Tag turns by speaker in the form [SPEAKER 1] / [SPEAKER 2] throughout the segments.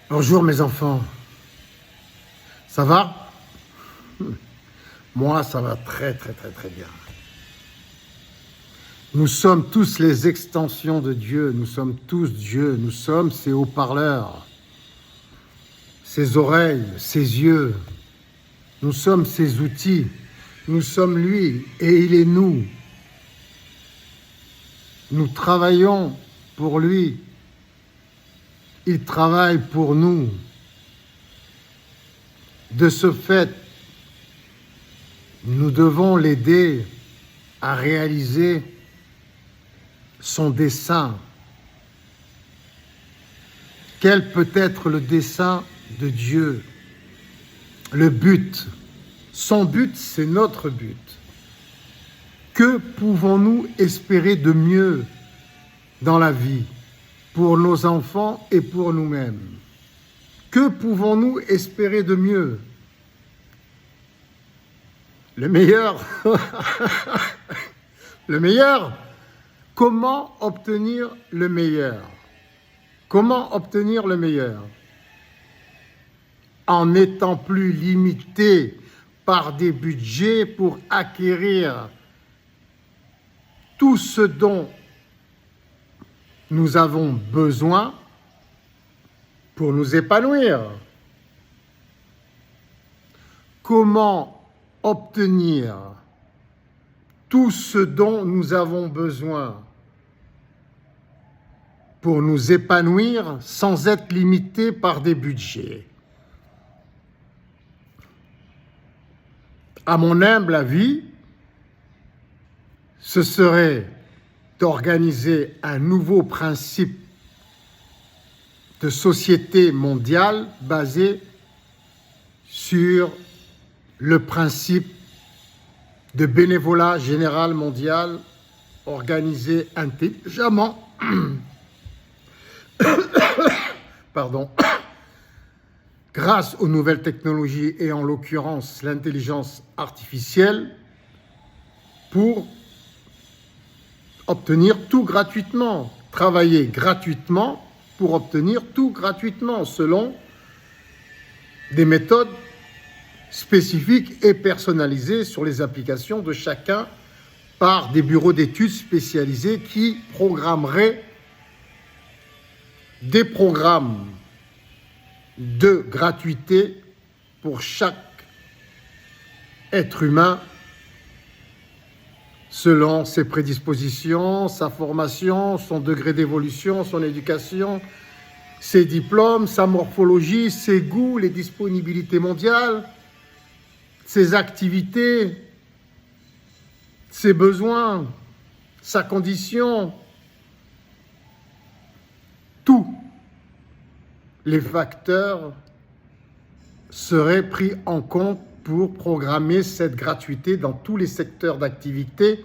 [SPEAKER 1] Bonjour mes enfants, ça va? Moi ça va très bien. Nous sommes tous les extensions de Dieu, nous sommes tous Dieu, nous sommes ses haut-parleurs, ses oreilles, ses yeux, nous sommes ses outils, nous sommes lui et il est nous. Nous travaillons pour lui, il travaille pour nous. De ce fait, nous devons l'aider à réaliser son dessein. Quel peut être le dessein de Dieu? Le but. Son but, c'est notre but. Que pouvons-nous espérer de mieux dans la vie, pour nos enfants et pour nous-mêmes? Que pouvons-nous espérer de mieux? Le meilleur. Le meilleur. Comment obtenir le meilleur? Comment obtenir le meilleur? En n'étant plus limité par des budgets pour acquérir tout ce dont nous avons besoin pour nous épanouir. Comment obtenir tout ce dont nous avons besoin pour nous épanouir sans être limité par des budgets? À mon humble avis, ce serait d'organiser un nouveau principe de société mondiale basé sur le principe de bénévolat général mondial organisé intelligemment grâce aux nouvelles technologies et en l'occurrence l'intelligence artificielle pour obtenir tout gratuitement, travailler gratuitement pour obtenir tout gratuitement selon des méthodes spécifiques et personnalisées sur les applications de chacun par des bureaux d'études spécialisés qui programmeraient des programmes de gratuité pour chaque être humain selon ses prédispositions, sa formation, son degré d'évolution, son éducation, ses diplômes, sa morphologie, ses goûts, les disponibilités mondiales, ses activités, ses besoins, sa condition, tous les facteurs seraient pris en compte pour programmer cette gratuité dans tous les secteurs d'activité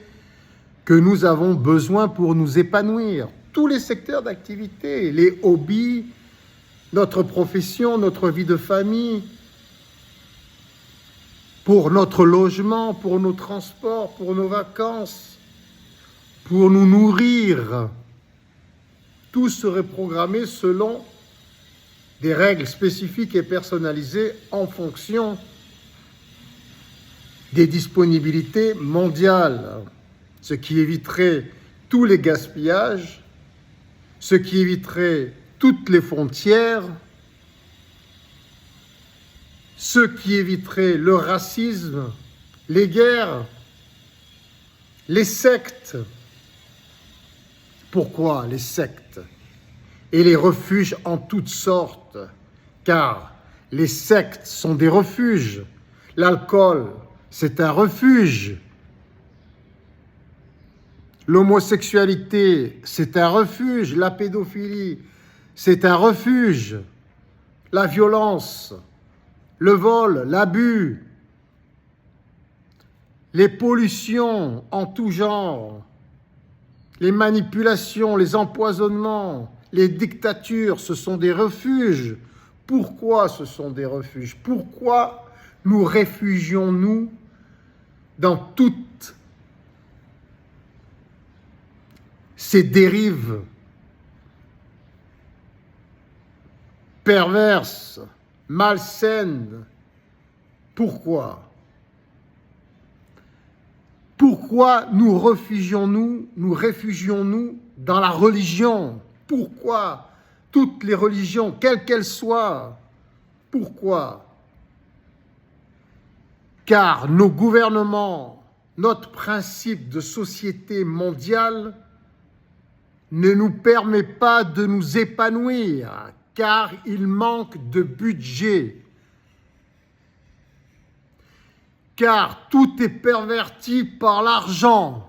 [SPEAKER 1] que nous avons besoin pour nous épanouir. Tous les secteurs d'activité, les hobbies, notre profession, notre vie de famille, pour notre logement, pour nos transports, pour nos vacances, pour nous nourrir. Tout serait programmé selon des règles spécifiques et personnalisées en fonction des disponibilités mondiales, ce qui éviterait tous les gaspillages, ce qui éviterait toutes les frontières, ce qui éviterait le racisme, les guerres, les sectes. Pourquoi les sectes? Et les refuges en toutes sortes, car les sectes sont des refuges. L'alcool, c'est un refuge. L'homosexualité, c'est un refuge. La pédophilie, c'est un refuge. La violence, le vol, l'abus, les pollutions en tout genre, les manipulations, les empoisonnements, les dictatures, ce sont des refuges. Pourquoi ce sont des refuges? Pourquoi nous réfugions-nous dans toutes ces dérives perverse, malsaine. Pourquoi? Pourquoi nous réfugions-nous dans la religion? Pourquoi toutes les religions, quelles qu'elles soient? Pourquoi? Car nos gouvernements, notre principe de société mondiale ne nous permet pas de nous épanouir, car il manque de budget. Car tout est perverti par l'argent.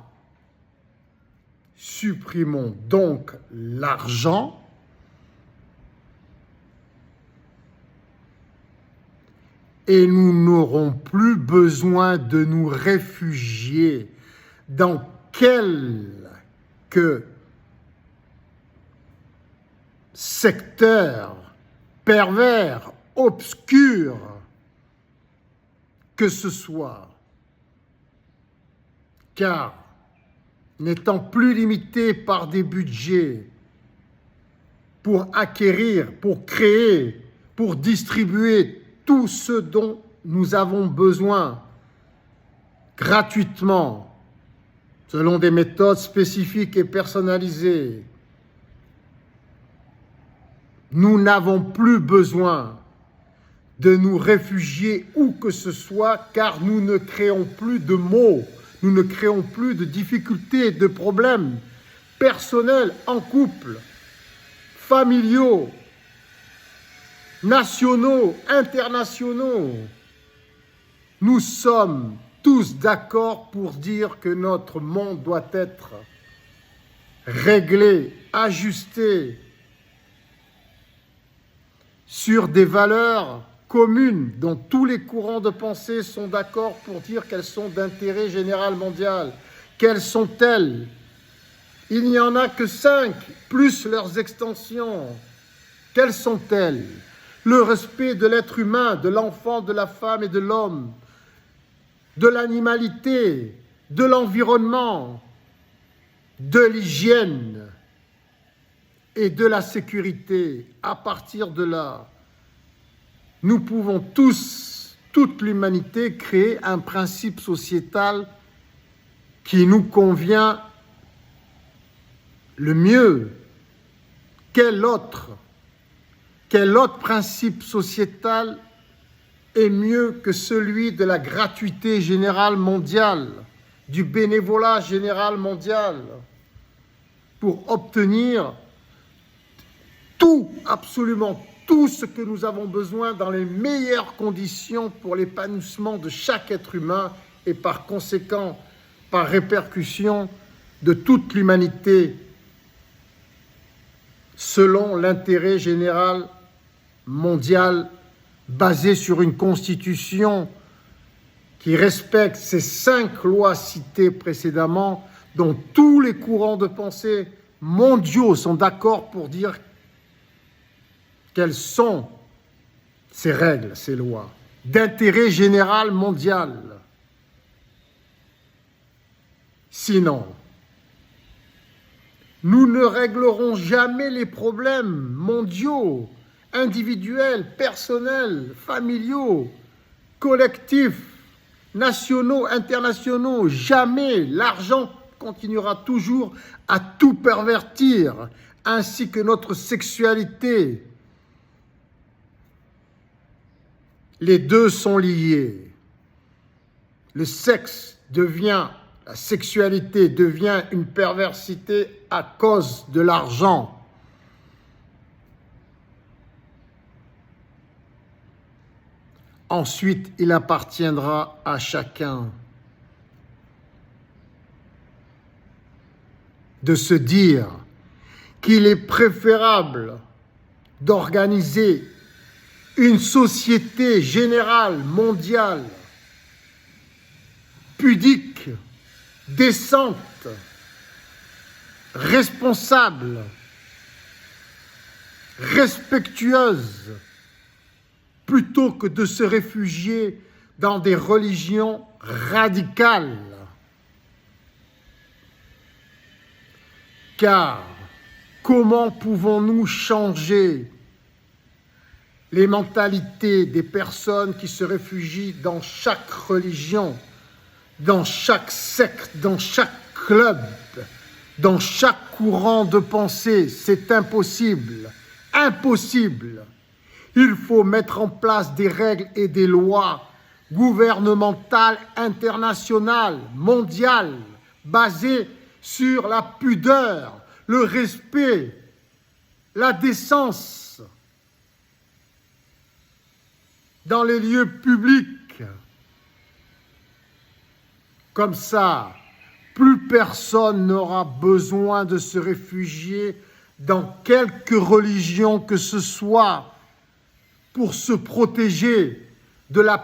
[SPEAKER 1] Supprimons donc l'argent et nous n'aurons plus besoin de nous réfugier dans quelque secteur pervers, obscur que ce soit, car n'étant plus limité par des budgets pour acquérir, pour créer, pour distribuer tout ce dont nous avons besoin gratuitement, selon des méthodes spécifiques et personnalisées, nous n'avons plus besoin de nous réfugier où que ce soit, car nous ne créons plus de maux, nous ne créons plus de difficultés, de problèmes personnels, en couple, familiaux, nationaux, internationaux. Nous sommes tous d'accord pour dire que notre monde doit être réglé, ajusté sur des valeurs communes dont tous les courants de pensée sont d'accord pour dire qu'elles sont d'intérêt général mondial. Quelles sont-elles? Il n'y en a que 5, plus leurs extensions. Quelles sont-elles? Le respect de l'être humain, de l'enfant, de la femme et de l'homme, de l'animalité, de l'environnement, de l'hygiène et de la sécurité. À partir de là, nous pouvons tous, toute l'humanité, créer un principe sociétal qui nous convient le mieux. Quel autre principe sociétal est mieux que celui de la gratuité générale mondiale, du bénévolat général mondial, pour obtenir tout, absolument tout ce que nous avons besoin dans les meilleures conditions pour l'épanouissement de chaque être humain et par conséquent, par répercussion, de toute l'humanité, selon l'intérêt général mondial basé sur une constitution qui respecte ces 5 lois citées précédemment, dont tous les courants de pensée mondiaux sont d'accord pour dire quelles sont ces règles, ces lois, d'intérêt général mondial. Sinon, nous ne réglerons jamais les problèmes mondiaux, individuels, personnels, familiaux, collectifs, nationaux, internationaux. Jamais. L'argent continuera toujours à tout pervertir, ainsi que notre sexualité. Les deux sont liés. Le sexe devient, la sexualité devient une perversité à cause de l'argent. Ensuite, il appartiendra à chacun de se dire qu'il est préférable d'organiser une société générale, mondiale, pudique, décente, responsable, respectueuse, plutôt que de se réfugier dans des religions radicales. Car comment pouvons-nous changer les mentalités des personnes qui se réfugient dans chaque religion, dans chaque secte, dans chaque club, dans chaque courant de pensée. C'est impossible. Impossible. Il faut mettre en place des règles et des lois gouvernementales, internationales, mondiales, basées sur la pudeur, le respect, la décence dans les lieux publics. Comme ça, plus personne n'aura besoin de se réfugier dans quelque religion que ce soit pour se protéger de la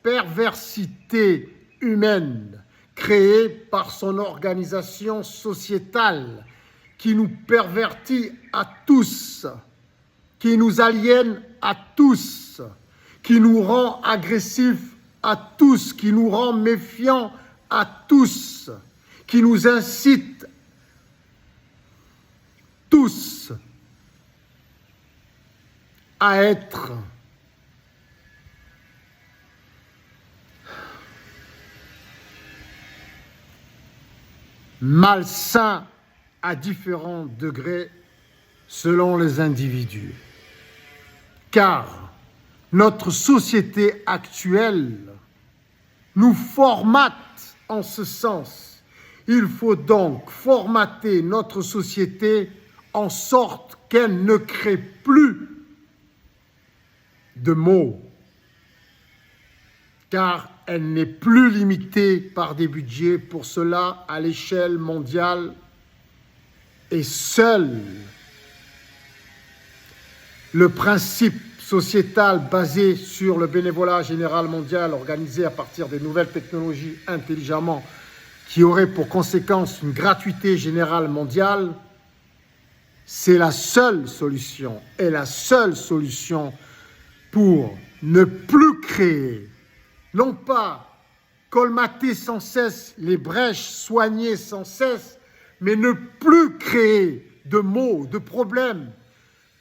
[SPEAKER 1] perversité humaine créée par son organisation sociétale qui nous pervertit à tous, qui nous aliène à tous, qui nous rend agressifs à tous, qui nous rend méfiants à tous, qui nous incite tous à être malsains à différents degrés selon les individus. Car notre société actuelle nous formate en ce sens. Il faut donc formater notre société en sorte qu'elle ne crée plus de mots, car elle n'est plus limitée par des budgets. Pour cela, à l'échelle mondiale, et seul le principe sociétal basé sur le bénévolat général mondial organisé à partir des nouvelles technologies intelligemment, qui aurait pour conséquence une gratuité générale mondiale, c'est la seule solution, et la seule solution pour ne plus créer, non pas colmater sans cesse les brèches, soigner sans cesse, mais ne plus créer de maux, de problèmes,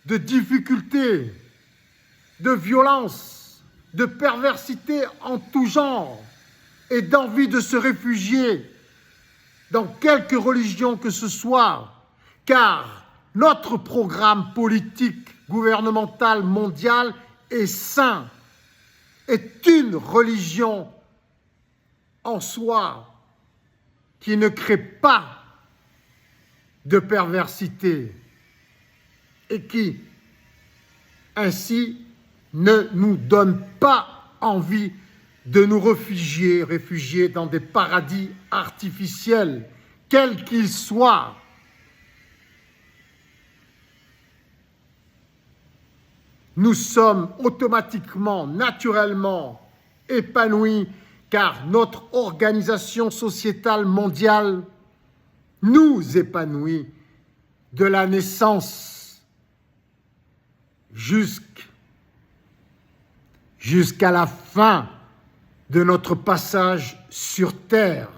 [SPEAKER 1] de difficultés, de violence, de perversité en tout genre et d'envie de se réfugier dans quelque religion que ce soit, car notre programme politique gouvernemental mondial est sain, est une religion en soi qui ne crée pas de perversité et qui, ainsi, ne nous donne pas envie de nous réfugier dans des paradis artificiels, quels qu'ils soient. Nous sommes automatiquement, naturellement épanouis, car notre organisation sociétale mondiale nous épanouit de la naissance jusqu'à la fin de notre passage sur Terre.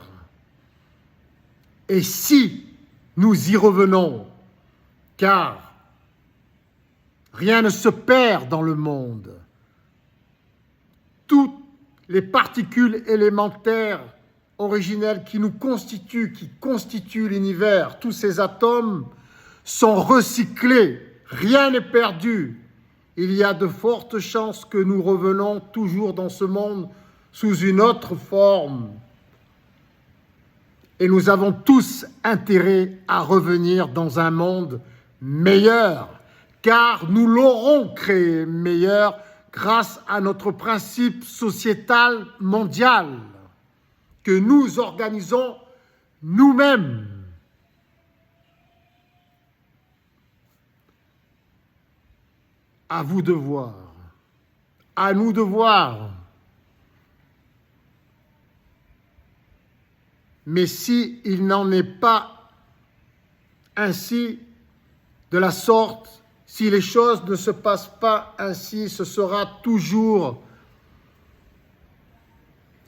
[SPEAKER 1] Et si nous y revenons, car rien ne se perd dans le monde, toutes les particules élémentaires originelles qui nous constituent, qui constituent l'univers, tous ces atomes sont recyclés, rien n'est perdu. Il y a de fortes chances que nous revenons toujours dans ce monde sous une autre forme. Et nous avons tous intérêt à revenir dans un monde meilleur, car nous l'aurons créé meilleur grâce à notre principe sociétal mondial que nous organisons nous-mêmes. À vous de voir, à nous de voir. Mais si il n'en est pas ainsi, de la sorte, si les choses ne se passent pas ainsi, ce sera toujours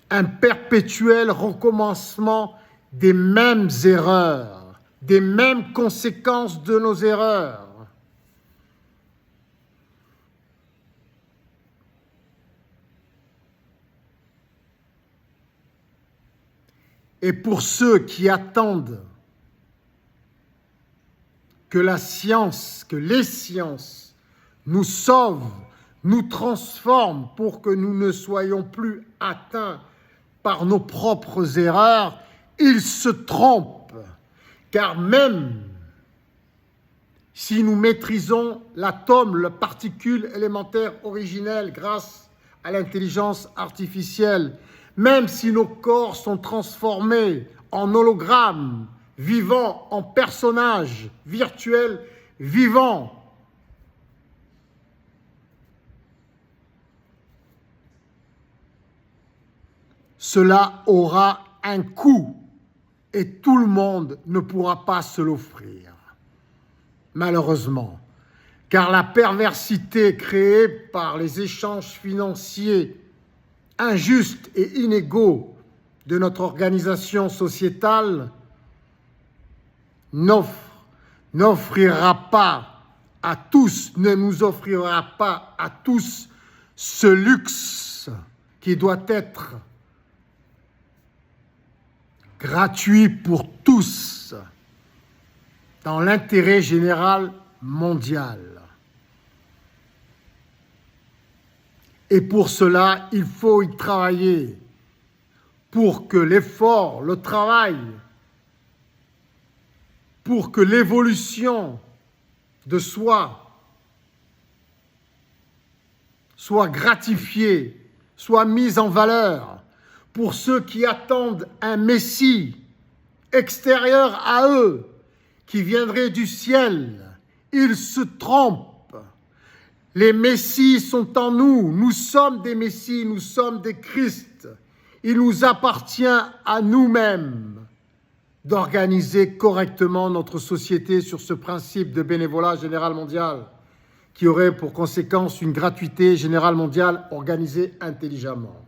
[SPEAKER 1] un perpétuel recommencement des mêmes erreurs, des mêmes conséquences de nos erreurs. et pour ceux qui attendent que la science, que les sciences nous sauvent, nous transforment pour que nous ne soyons plus atteints par nos propres erreurs, ils se trompent, car même si nous maîtrisons l'atome, la particule élémentaire originelle grâce à l'intelligence artificielle, même si nos corps sont transformés en hologrammes, vivants en personnages virtuels vivants, cela aura un coût et tout le monde ne pourra pas se l'offrir, malheureusement, car la perversité créée par les échanges financiers injustes et inégaux de notre organisation sociétale n'offrira pas à tous, ne nous offrira pas à tous ce luxe qui doit être gratuit pour tous dans l'intérêt général mondial. Et pour cela, il faut y travailler pour que l'effort, le travail, pour que l'évolution de soi soit gratifiée, soit mise en valeur, pour ceux qui attendent un Messie extérieur à eux, qui viendrait du ciel. Ils se trompent. Les Messies sont en nous. Nous sommes des Messies, nous sommes des Christ. Il nous appartient à nous-mêmes d'organiser correctement notre société sur ce principe de bénévolat général mondial qui aurait pour conséquence une gratuité générale mondiale organisée intelligemment.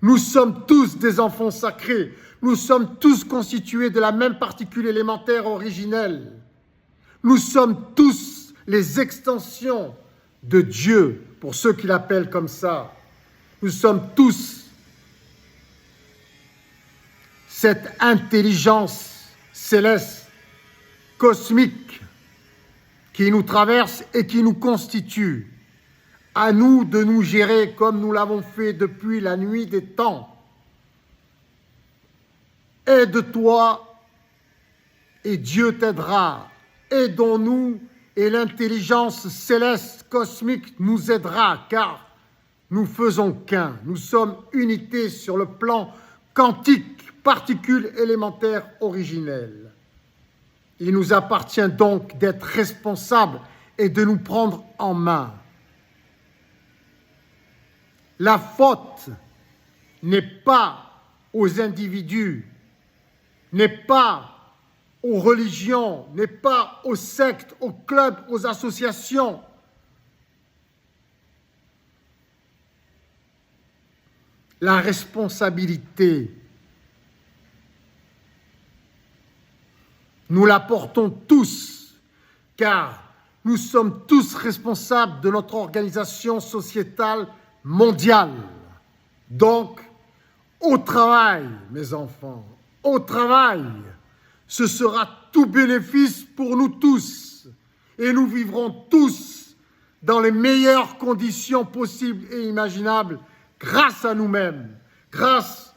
[SPEAKER 1] Nous sommes tous des enfants sacrés. Nous sommes tous constitués de la même particule élémentaire originelle. Nous sommes tous les extensions de Dieu, pour ceux qui l'appellent comme ça. Nous sommes tous cette intelligence céleste, cosmique, qui nous traverse et qui nous constitue. À nous de nous gérer comme nous l'avons fait depuis la nuit des temps. Aide-toi et Dieu t'aidera. Aidons-nous et l'intelligence céleste cosmique nous aidera, car nous faisons qu'un. Nous sommes unité sur le plan quantique, particule élémentaire originelle. Il nous appartient donc d'être responsables et de nous prendre en main. La faute n'est pas aux individus, n'est pas aux religions, n'est pas aux sectes, aux clubs, aux associations. La responsabilité, nous la portons tous, car nous sommes tous responsables de notre organisation sociétale mondiale. Donc, au travail, mes enfants, au travail, ce sera tout bénéfice pour nous tous et nous vivrons tous dans les meilleures conditions possibles et imaginables grâce à nous-mêmes, grâce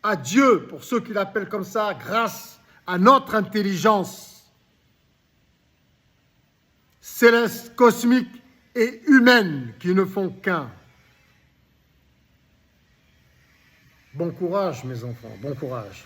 [SPEAKER 1] à Dieu, pour ceux qui l'appellent comme ça, grâce à notre intelligence céleste, cosmique et humaine qui ne font qu'un. Bon courage, mes enfants, bon courage.